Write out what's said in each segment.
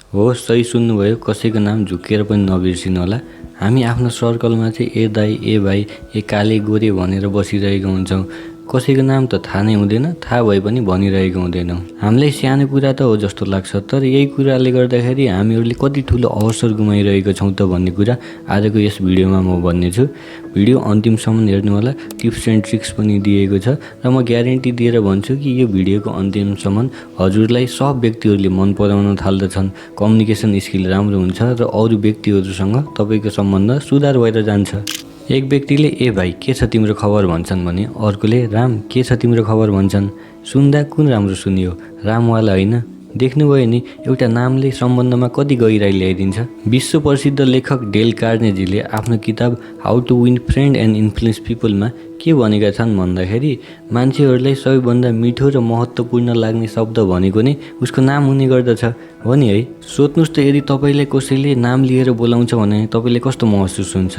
हो, सही सुन्नुभयो। कसैको नाम झुक्केर पनि नबिर्सिनु होला। हामी आफ्नो सर्कलमा चाहिँ ए दाइ, ए भाइ, ए काले गोरे भनेर बसिरहेको हुन्छौँ। कसैको नाम त थाहा नै हुँदैन, थाहा भए पनि भनिरहेको हुँदैनौँ। हामीलाई सानो कुरा त हो जस्तो लाग्छ, तर यही कुराले गर्दाखेरि हामीहरूले कति ठुलो अवसर गुमाइरहेको छौँ त भन्ने कुरा आजको यस भिडियोमा म भन्नेछु। भिडियो अन्तिमसम्म हेर्नु होला। टिप्स एन्ड ट्रिक्स पनि दिएको छ र म ग्यारेन्टी दिएर भन्छु कि यो भिडियोको अन्तिमसम्म हजुरलाई सब व्यक्तिहरूले मन पराउन थाल्दछन्, कम्युनिकेसन स्किल राम्रो हुन्छ र अरू व्यक्तिहरूसँग तपाईँको सम्बन्ध सुधार भएर जान्छ। एक व्यक्तिले ए भाइ के छ तिम्रो खबर भन्छन् भने अर्कोले राम के छ तिम्रो खबर भन्छन्। सुन्दा कुन राम्रो सुनियो, रामवाला होइन? देख्नुभयो नि, एउटा नामले सम्बन्धमा कति गहिराई ल्याइदिन्छ। विश्व प्रसिद्ध लेखक डेल कार्नेजीले आफ्नो किताब how to win friend and influence पिपलमा के भनेका छन् भन्दाखेरि मान्छेहरूलाई सबैभन्दा मिठो र महत्त्वपूर्ण लाग्ने शब्द भनेको नै उसको नाम हुने गर्दछ। हो नि है? सोध्नुहोस् त, यदि तपाईँलाई कसैले नाम लिएर बोलाउँछ भने तपाईँले कस्तो महसुस हुन्छ?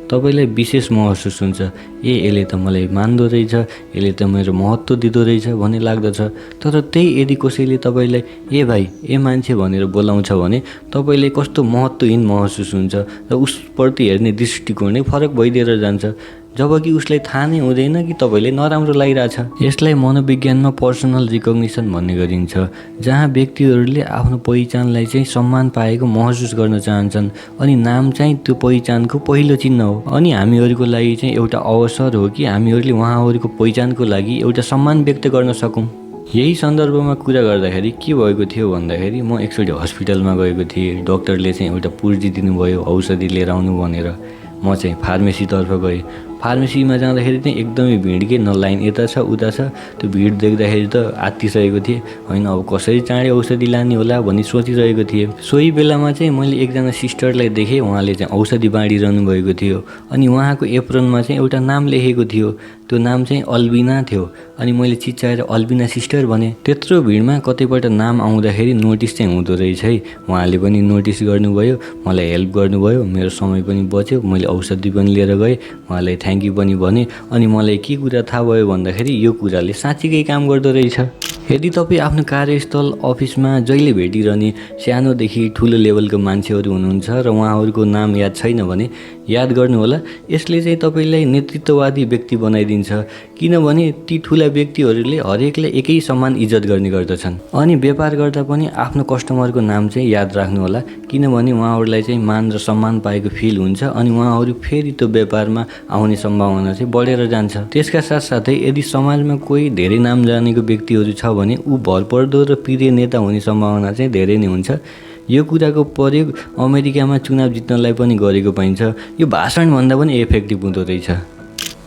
तपाईँलाई विशेष महसुस हुन्छ। यसले त मलाई मान्दो रहेछ, यसले त मेरो महत्त्व दिँदो रहेछ भन्ने लाग्दछ। तर त्यही यदि कसैले तपाईँलाई ए भाइ, ए मान्छे भनेर बोलाउँछ भने तपाईँले कस्तो महत्त्वहीन महसुस हुन्छ र उसप्रति हेर्ने दृष्टिकोण नै फरक भइदिएर जान्छ, जबकि उसलाई थाहा नै हुँदैन कि तपाईँले नराम्रो लागिरहेछ। यसलाई मनोविज्ञानमा पर्सनल रिकग्निसन भन्ने गरिन्छ, जहाँ व्यक्तिहरूले आफ्नो पहिचानलाई चाहिँ सम्मान पाएको महसुस गर्न चाहन्छन् अनि नाम चाहिँ त्यो पहिचानको पहिलो चिन्ह हो। अनि हामीहरूको लागि चाहिँ एउटा अवसर हो कि हामीहरूले उहाँहरूको पहिचानको लागि एउटा सम्मान व्यक्त गर्न सकौँ। यही सन्दर्भमा कुरा गर्दाखेरि के भएको थियो भन्दाखेरि म एकचोटि हस्पिटलमा गएको थिएँ। डाक्टरले चाहिँ एउटा पुर्जी दिनुभयो औषधि लिएर आउनु भनेर। म चाहिँ फार्मेसीतर्फ गएँ। फार्मेसीमा जाँदाखेरि चाहिँ एकदमै भिड के, न लाइन यता छ उता छ। त्यो भिड देख्दाखेरि त आत्तिसकेको थिएँ। होइन, अब कसरी चाँडै औषधि लाने होला भन्ने सोचिरहेको थिएँ। सोही बेलामा चाहिँ मैले एकजना सिस्टरलाई देखेँ। उहाँले चाहिँ औषधि बाँडिरहनु भएको थियो अनि उहाँको एप्रोनमा चाहिँ एउटा नाम लेखेको थियो। त्यो नाम चाहिँ अल्बिना थियो। अनि मैले चिच्चाएर अल्बिना सिस्टर भने। त्यत्रो भिडमा कतैबाट नाम आउँदाखेरि नोटिस चाहिँ हुँदो रहेछ है। उहाँले पनि नोटिस गर्नुभयो, मलाई हेल्प गर्नुभयो, मेरो समय पनि बच्यो, मैले औषधि पनि लिएर गएँ, उहाँलाई थ्याङ्क यू पनि भने। अनि मलाई के कुरा थाहा भयो भन्दाखेरि यो कुराले साँच्चीकै काम गर्दो रहेछ। यदि तपाईँ आफ्नो कार्यस्थल अफिसमा जहिले भेटिरहने सानोदेखि ठुलो लेभलको मान्छेहरू हुनुहुन्छ र उहाँहरूको नाम याद छैन भने याद गर्नुहोला। यसले चाहिँ तपाईँलाई नेतृत्ववादी व्यक्ति बनाइदिन्छ, किनभने ती ठुला व्यक्तिहरूले हरेकलाई एकै समान इज्जत गर्ने गर्दछन्। अनि व्यापार गर्दा पनि आफ्नो कस्टमरको नाम चाहिँ याद राख्नुहोला, किनभने उहाँहरूलाई चाहिँ मान र सम्मान पाएको फिल हुन्छ अनि उहाँहरू फेरि त्यो व्यापारमा आउने सम्भावना चाहिँ बढेर जान्छ। त्यसका साथसाथै यदि समाजमा कोही धेरै नाम जानेको व्यक्तिहरू छ भने ऊ भरपर्दो र प्रिय नेता हुने सम्भावना चाहिँ धेरै नै हुन्छ। यो कुराको प्रयोग अमेरिकामा चुनाव जित्नलाई पनि गरेको पाइन्छ। यो भाषणभन्दा पनि इफेक्टिभ हुँदो रहेछ।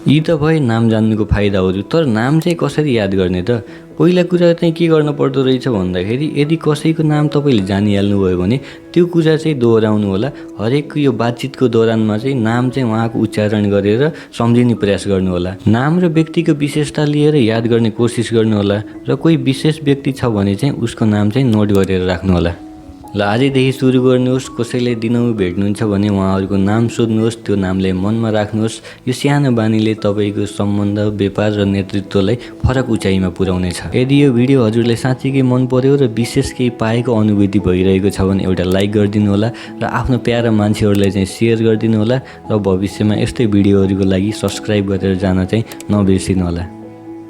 यी त भए नाम जान्नुको फाइदाहरू, तर नाम चाहिँ कसरी याद गर्ने त? पहिला कुरा चाहिँ के गर्न पर्दो रहेछ भन्दाखेरि यदि कसैको नाम तपाईँले जानिहाल्नुभयो भने त्यो कुरा चाहिँ दोहोऱ्याउनु होला। हरेक यो बातचितको दौरानमा चाहिँ नाम चाहिँ उहाँको उच्चारण गरेर सम्झिने प्रयास गर्नु होला। नाम र व्यक्तिको विशेषता लिएर याद गर्ने कोसिस गर्नु होला र कोही विशेष व्यक्ति छ भने चाहिँ उसको नाम चाहिँ नोट गरेर राख्नु होला। ल, आजैदेखि सुरु गर्नुहोस्। कसैलाई दिनहुँ भेट्नुहुन्छ भने उहाँहरूको नाम सोध्नुहोस्, त्यो नामलाई मनमा राख्नुहोस्। यो सानो बानीले तपाईँको सम्बन्ध, व्यापार र नेतृत्वलाई फरक उचाइमा पुर्याउनेछ। यदि यो भिडियो हजुरलाई साँच्चीकै मन पर्यो र विशेष केही पाएको अनुभूति भइरहेको छ भने एउटा लाइक गरिदिनु होला र आफ्नो प्यारा मान्छेहरूलाई चाहिँ सेयर गरिदिनु होला र भविष्यमा यस्तै भिडियोहरूको लागि सब्सक्राइब गरेर जान चाहिँ नबिर्सिनु होला।